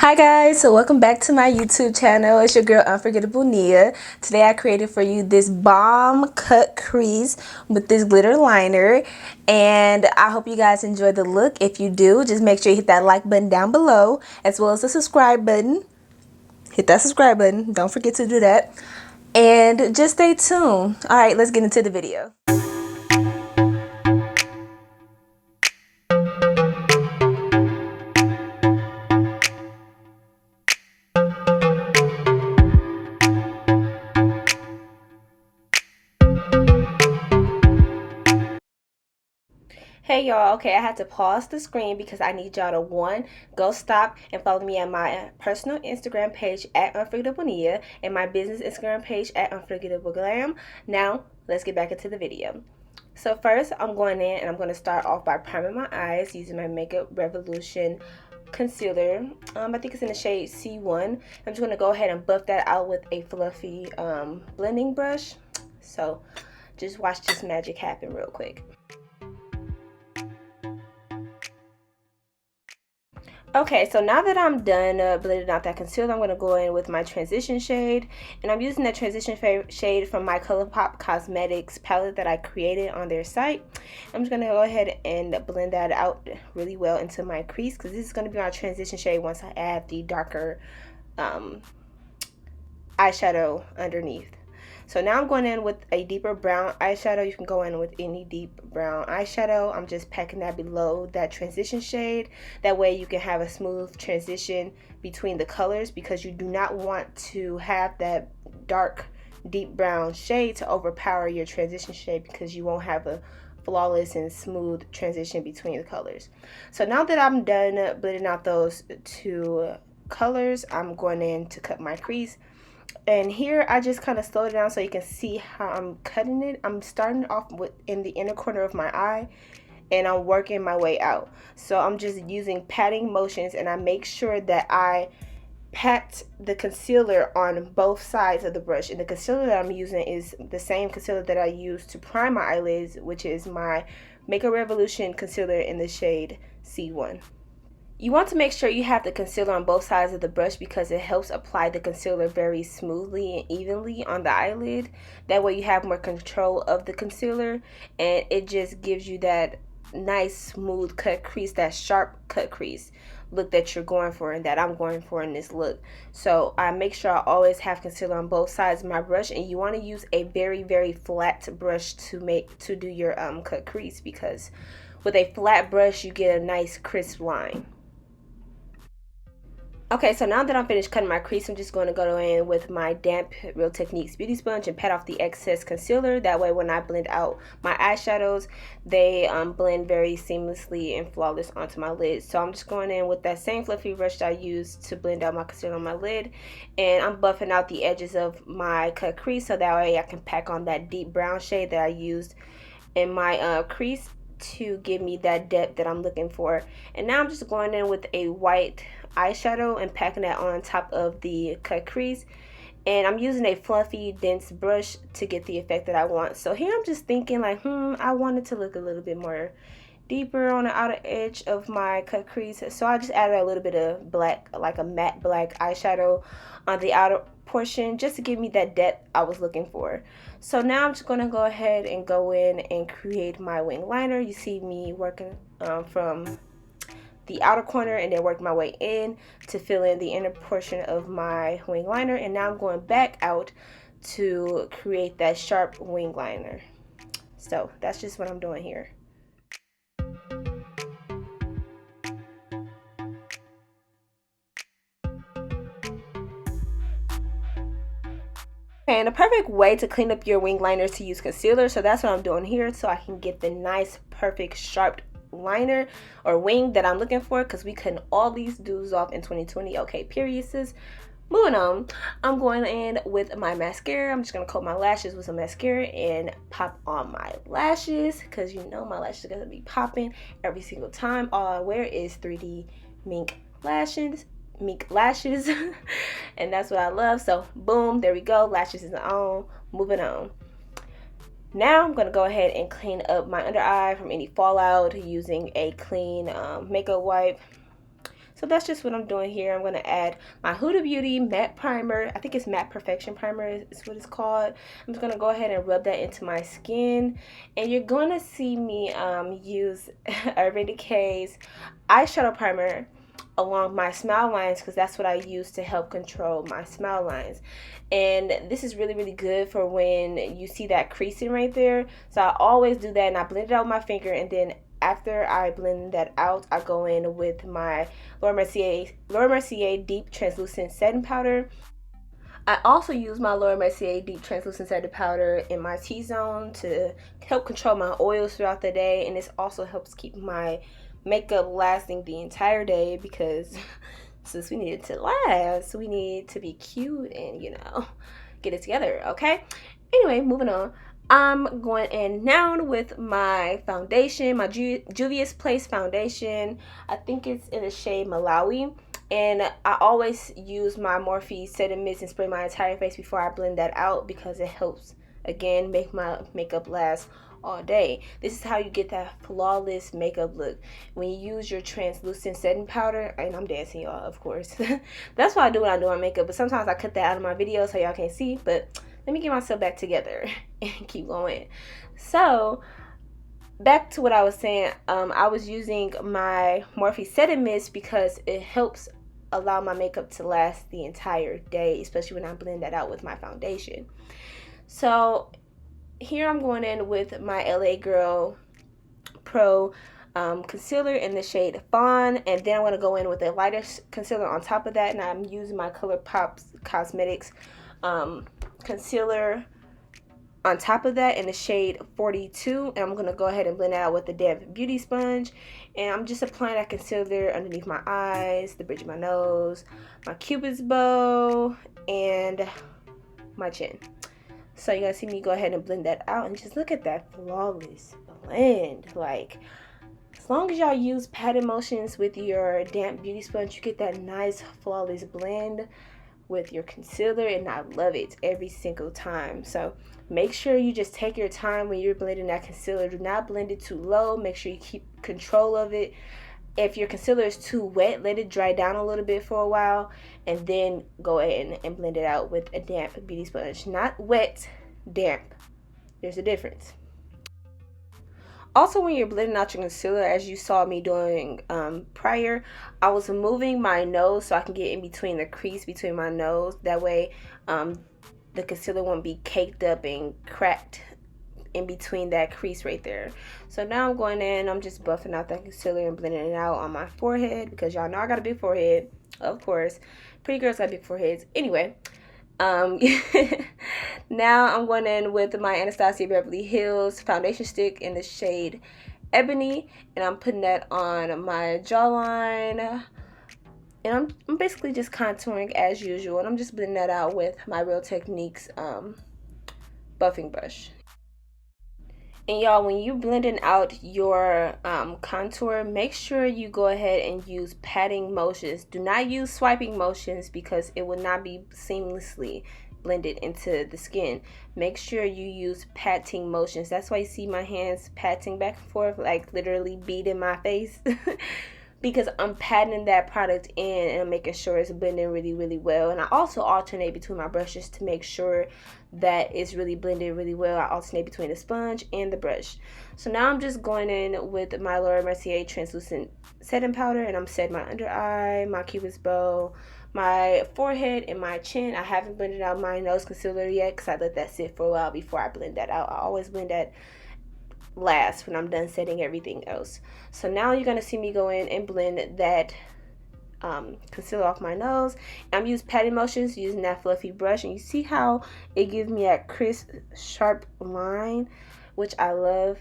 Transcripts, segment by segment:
Hi guys, so welcome back to my YouTube channel. It's your girl Unforgettable Nia. Today I created for you this bomb cut crease with this glitter liner, and I hope you guys enjoy the look. If you do, just make sure you hit that like button down below as well as the subscribe button. Hit that subscribe button, don't forget to do that, and just stay tuned. Alright, let's get into the video. Hey y'all, okay, I had to pause the screen because I need y'all to, one, go stop and follow me on my personal Instagram page at Unforgettable Nia and my business Instagram page at Unforgettable Glam. Now, let's get back into the video. So first, I'm going in and I'm going to start off by priming my eyes using my Makeup Revolution concealer. I think it's in the shade C1. I'm just going to go ahead and buff that out with a fluffy blending brush. So just watch this magic happen real quick. Okay, so now that I'm done blending out that concealer, I'm going to go in with my transition shade. And I'm using that transition shade from my Colourpop Cosmetics palette that I created on their site. I'm just going to go ahead and blend that out really well into my crease, because this is going to be my transition shade once I add the darker eyeshadow underneath. So now I'm going in with a deeper brown eyeshadow. You can go in with any deep brown eyeshadow. I'm just packing that below that transition shade. That way you can have a smooth transition between the colors, because you do not want to have that dark deep brown shade to overpower your transition shade, because you won't have a flawless and smooth transition between the colors. So now that I'm done blending out those two colors, I'm going in to cut my crease. And here I just kind of slowed it down so you can see how I'm cutting it. I'm starting off with in the inner corner of my eye, and I'm working my way out. So I'm just using patting motions, and I make sure that I pat the concealer on both sides of the brush. And the concealer that I'm using is the same concealer that I use to prime my eyelids, which is my Makeup Revolution concealer in the shade C1. You want to make sure you have the concealer on both sides of the brush, because it helps apply the concealer very smoothly and evenly on the eyelid. That way you have more control of the concealer, and it just gives you that nice smooth cut crease, that sharp cut crease look that you're going for and that I'm going for in this look. So I make sure I always have concealer on both sides of my brush, and you want to use a very flat brush to do your cut crease, because with a flat brush you get a nice crisp line. Okay, so now that I'm finished cutting my crease, I'm just going to go in with my damp Real Techniques beauty sponge and pat off the excess concealer. That way when I blend out my eyeshadows, they blend very seamlessly and flawless onto my lid. So I'm just going in with that same fluffy brush that I used to blend out my concealer on my lid, and I'm buffing out the edges of my cut crease so that way I can pack on that deep brown shade that I used in my crease to give me that depth that I'm looking for. And now I'm just going in with a white eyeshadow and packing that on top of the cut crease, and I'm using a fluffy dense brush to get the effect that I want. So here I'm just thinking like, I want it to look a little bit more deeper on the outer edge of my cut crease, so I just added a little bit of black, like a matte black eyeshadow on the outer portion, just to give me that depth I was looking for. So now I'm just going to go ahead and go in and create my wing liner. You see me working from the outer corner and then work my way in to fill in the inner portion of my wing liner, and now I'm going back out to create that sharp wing liner. So that's just what I'm doing here. And a perfect way to clean up your wing liner is to use concealer, so that's what I'm doing here, so I can get the nice perfect sharp liner or wing that I'm looking for, because we couldn't all these dudes off in 2020. Okay, period, sis. Moving on, I'm going in with my mascara. I'm just going to coat my lashes with some mascara and pop on my lashes, because you know my lashes are going to be popping every single time. All I wear is 3D mink lashes, and that's what I love. So boom, there we go, lashes is on. Moving on. Now I'm going to go ahead and clean up my under eye from any fallout using a clean makeup wipe. So that's just what I'm doing here. I'm going to add my Huda Beauty matte primer. I think it's matte perfection primer is what it's called. I'm just going to go ahead and rub that into my skin, and you're going to see me use Urban Decay's eyeshadow primer along my smile lines, because that's what I use to help control my smile lines. And this is really, really good for when you see that creasing right there. So I always do that, and I blend it out with my finger, and then after I blend that out, I go in with my Laura Mercier Deep Translucent Setting Powder. I also use my Laura Mercier Deep Translucent Setting Powder in my T-zone to help control my oils throughout the day, and this also helps keep my makeup lasting the entire day, because since we need it to last, we need to be cute and, you know, get it together, okay? Anyway, moving on. I'm going in now with my foundation, my Juvia's Place foundation. I think it's in the shade Malawi. And I always use my Morphe setting mist and spray my entire face before I blend that out, because it helps, again, make my makeup last all day. This is how you get that flawless makeup look, when you use your translucent setting powder. And I'm dancing, y'all, of course. That's what I do when I do my makeup, but sometimes I cut that out of my video so y'all can't see. But let me get myself back together and keep going. So back to what I was saying, I was using my Morphe setting mist because it helps allow my makeup to last the entire day, especially when I blend that out with my foundation. So here I'm going in with my LA Girl Pro concealer in the shade Fawn, and then I'm going to go in with a lighter concealer on top of that, and I'm using my Colourpop Cosmetics concealer on top of that in the shade 42, and I'm going to go ahead and blend it out with the damp beauty sponge. And I'm just applying that concealer underneath my eyes, the bridge of my nose, my cupid's bow, and my chin. So you're going to see me go ahead and blend that out, and just look at that flawless blend. Like, as long as y'all use patted motions with your damp beauty sponge, you get that nice flawless blend with your concealer, and I love it every single time. So make sure you just take your time when you're blending that concealer. Do not blend it too low. Make sure you keep control of it. If your concealer is too wet, let it dry down a little bit for a while, and then go ahead and blend it out with a damp beauty sponge. Not wet, damp. There's a difference. Also, when you're blending out your concealer, as you saw me doing prior, I was moving my nose so I can get in between the crease between my nose. That way the concealer won't be caked up and cracked in between that crease right there. So now I'm going in, I'm just buffing out that concealer and blending it out on my forehead, because y'all know I got a big forehead, of course. Pretty girls got big foreheads. Anyway, now I'm going in with my Anastasia Beverly Hills foundation stick in the shade Ebony, and I'm putting that on my jawline, and I'm basically just contouring as usual, and I'm just blending that out with my Real Techniques buffing brush. And y'all, when you blending out your contour, make sure you go ahead and use patting motions. Do not use swiping motions, because it will not be seamlessly blended into the skin. Make sure you use patting motions. That's why you see my hands patting back and forth, like literally beating my face. Because I'm patting that product in, and I'm making sure it's blending really, really well. And I also alternate between my brushes to make sure that it's really blended really well. I alternate between the sponge and the brush. So now I'm just going in with my Laura Mercier translucent setting powder, and I'm setting my under eye, my cupid's bow, my forehead, and my chin. I haven't blended out my nose concealer yet, because I let that sit for a while before I blend that out. I always blend that last when I'm done setting everything else. So now you're going to see me go in and blend that concealer off my nose. I'm using patting motions using that fluffy brush, and you see how it gives me that crisp, sharp line, which I love.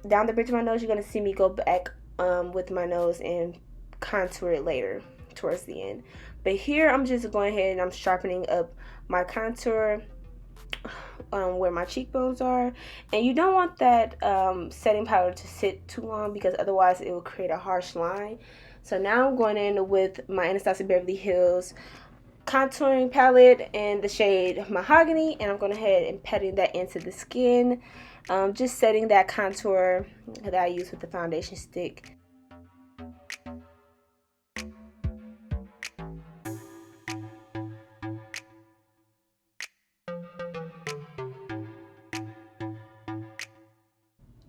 Down the bridge of my nose, you're going to see me go back with my nose and contour it later towards the end. But here I'm just going ahead and I'm sharpening up my contour where my cheekbones are, and you don't want that setting powder to sit too long, because otherwise it will create a harsh line. So now I'm going in with my Anastasia Beverly Hills contouring palette in the shade Mahogany, and I'm going ahead and patting that into the skin, just setting that contour that I use with the foundation stick.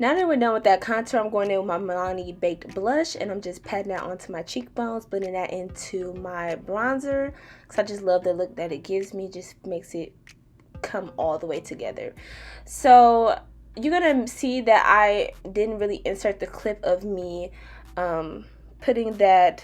Now that we're done with that contour, I'm going in with my Milani Baked Blush, and I'm just patting that onto my cheekbones, blending that into my bronzer, because I just love the look that it gives me. Just makes it come all the way together. So you're gonna see that I didn't really insert the clip of me putting that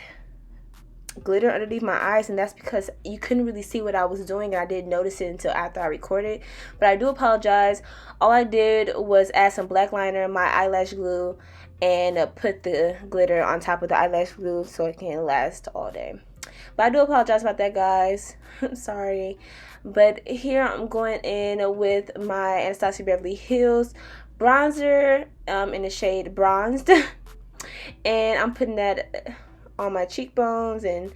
glitter underneath my eyes, and that's because you couldn't really see what I was doing, and I didn't notice it until after I recorded. But I do apologize. All I did was add some black liner, my eyelash glue, and put the glitter on top of the eyelash glue so it can last all day. But I do apologize about that, guys. I'm sorry. But here I'm going in with my Anastasia Beverly Hills bronzer in the shade Bronzed. And I'm putting that on my cheekbones and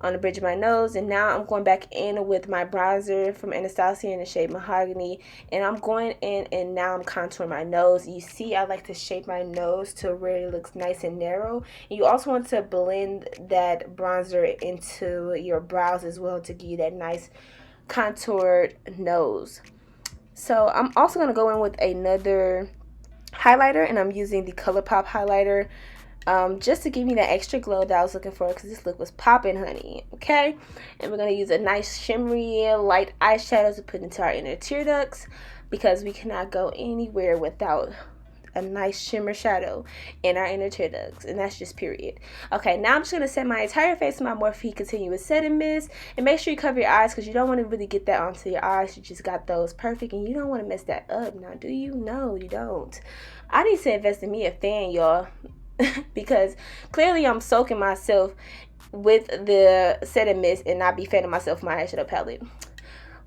on the bridge of my nose. And now I'm going back in with my bronzer from Anastasia in the shade Mahogany, and I'm going in and now I'm contouring my nose. You see, I like to shape my nose to where it looks nice and narrow, and you also want to blend that bronzer into your brows as well to give you that nice contoured nose. So I'm also going to go in with another highlighter, and I'm using the Colourpop highlighter just to give me that extra glow that I was looking for, because this look was popping, honey. Okay, and we're going to use a nice shimmery light eyeshadow to put into our inner tear ducts, because we cannot go anywhere without a nice shimmer shadow in our inner tear ducts, and that's just period. Okay, now I'm just going to set my entire face with my Morphe Continuous Setting Mist, and make sure you cover your eyes, because you don't want to really get that onto your eyes. You just got those perfect, and you don't want to mess that up now, do you? No, you don't. I need to invest in me a fan, y'all. Because clearly I'm soaking myself with the setting mist and not be fanning myself with my eyeshadow palette.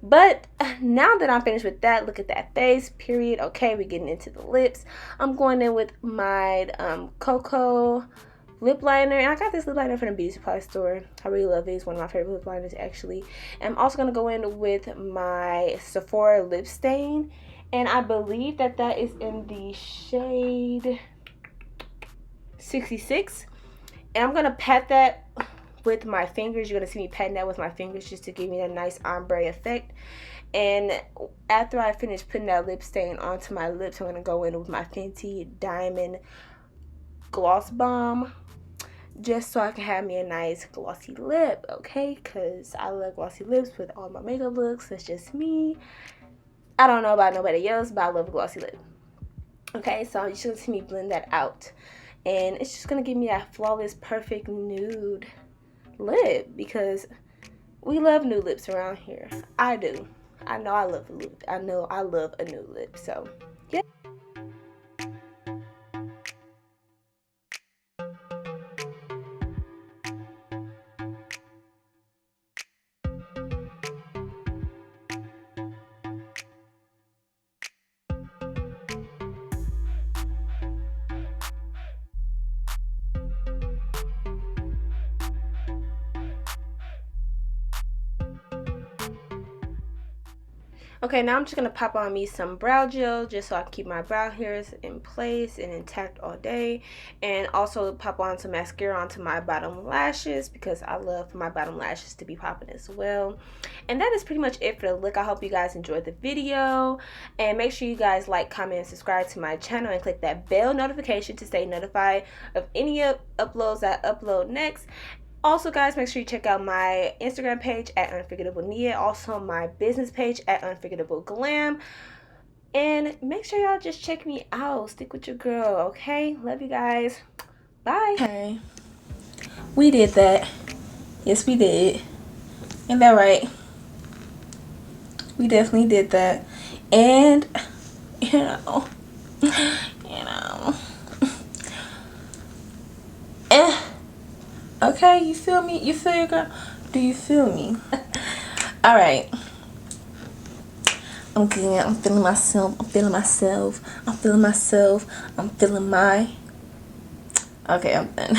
But now that I'm finished with that, look at that face, period. Okay, we're getting into the lips. I'm going in with my Cocoa lip liner, and I got this lip liner from the beauty supply store. I really love it. It's one of my favorite lip liners, actually. And I'm also going to go in with my Sephora lip stain, and I believe that that is in the shade 66, and I'm gonna pat that with my fingers. You're gonna see me patting that with my fingers just to give me a nice ombre effect. And after I finish putting that lip stain onto my lips, I'm gonna go in with my Fenty Diamond Gloss Bomb, just so I can have me a nice glossy lip. Okay, because I love glossy lips with all my makeup looks. That's just me. I don't know about nobody else, but I love a glossy lip. Okay, so you should see me blend that out. And it's just going to give me that flawless, perfect nude lip, because we love nude lips around here. I do. I know I love a lip. I know I love a nude lip. So, yeah. Okay, now I'm just going to pop on me some brow gel just so I can keep my brow hairs in place and intact all day. And also pop on some mascara onto my bottom lashes, because I love my bottom lashes to be popping as well. And that is pretty much it for the look. I hope you guys enjoyed the video. And make sure you guys like, comment, and subscribe to my channel, and click that bell notification to stay notified of any uploads I upload next. Also, guys, make sure you check out my Instagram page at Unforgettable Nia. Also, my business page at Unforgettable Glam. And make sure y'all just check me out. Stick with your girl, okay? Love you guys. Bye. Okay. We did that. Yes, we did. Ain't that right? We definitely did that. And, you know. Okay, you feel me? You feel your girl? Do you feel me? All right. I'm good. I'm feeling myself. I'm feeling myself. I'm feeling myself. I'm feeling my... Okay, I'm done.